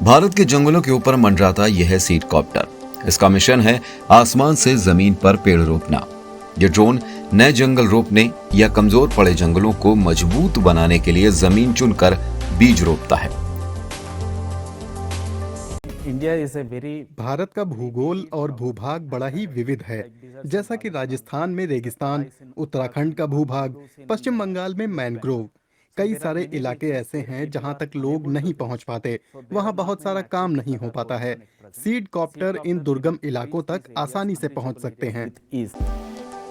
भारत के जंगलों के ऊपर मंडराता यह है सीडकॉप्टर। इसका मिशन है आसमान से जमीन पर पेड़ रोपना। ये ड्रोन नए जंगल रोपने या कमजोर पड़े जंगलों को मजबूत बनाने के लिए जमीन चुनकर बीज रोपता है। भारत का भूगोल और भूभाग बड़ा ही विविध है। जैसा कि राजस्थान में रेगिस्तान, उत्तराखंड का भूभाग, पश्चिम बंगाल में मैंग्रोव, कई सारे इलाके ऐसे हैं जहां तक लोग नहीं पहुंच पाते, वहां बहुत सारा काम नहीं हो पाता है। सीडकॉप्टर इन दुर्गम इलाकों तक आसानी से पहुंच सकते हैं।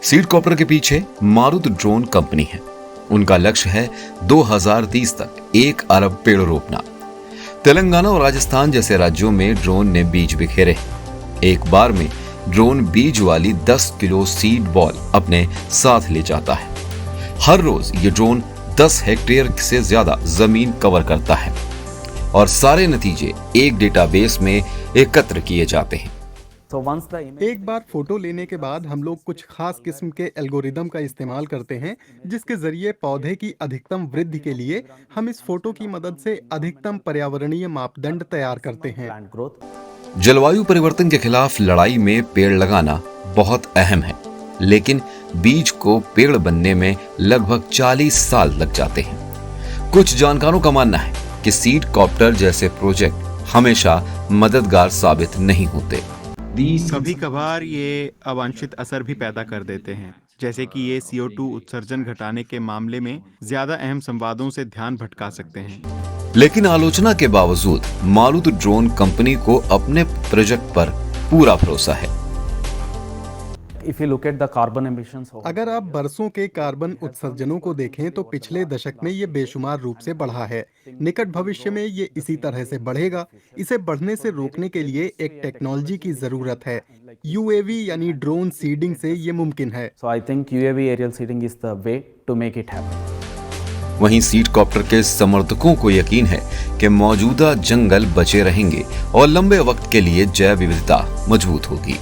सीडकॉप्टर के पीछे मारुत ड्रोन कंपनी है। उनका लक्ष्य है 2030 तक 1 अरब पेड़ रोपना। तेलंगाना और राजस्थान जैसे राज्यों में ड्रोन ने बीज बिखेरे। एक बार में ड्रोन बीज वाली 10 किलो सीड बॉल अपने साथ ले जाता है। हर रोज ये ड्रोन 10 हेक्टेयर से ज्यादा जमीन कवर करता है और सारे नतीजे एक डेटाबेस में एकत्र किए जाते हैं। एक बार फोटो लेने के बाद हम लोग कुछ खास किस्म के एल्गोरिदम का इस्तेमाल करते हैं, जिसके जरिए पौधे की अधिकतम वृद्धि के लिए हम इस फोटो की मदद से अधिकतम पर्यावरणीय मापदंड तैयार करते हैं। जलवायु परिवर्तन के खिलाफ लड़ाई में पेड़ लगाना बहुत अहम है, लेकिन बीज को पेड़ बनने में लगभग 40 साल लग जाते हैं। कुछ जानकारों का मानना है कि सीडकॉप्टर जैसे प्रोजेक्ट हमेशा मददगार साबित नहीं होते। कभी कभार ये अवांछित असर भी पैदा कर देते हैं, जैसे कि ये CO2 उत्सर्जन घटाने के मामले में ज्यादा अहम संवादों से ध्यान भटका सकते हैं। लेकिन आलोचना के बावजूद मारुत ड्रोन कंपनी को अपने प्रोजेक्ट पर पूरा भरोसा है। अगर आप बरसों के कार्बन उत्सर्जनों को देखें तो पिछले दशक में ये बेशुमार रूप से बढ़ा है। निकट भविष्य में ये इसी तरह से बढ़ेगा। इसे बढ़ने से रोकने के लिए एक टेक्नोलॉजी की जरूरत है। UAV यानी ड्रोन सीडिंग से ये मुमकिन है। वहीं सीडकॉप्टर के समर्थकों को यकीन है कि मौजूदा जंगल बचे रहेंगे और लंबे वक्त के लिए जैव विविधता मजबूत होगी।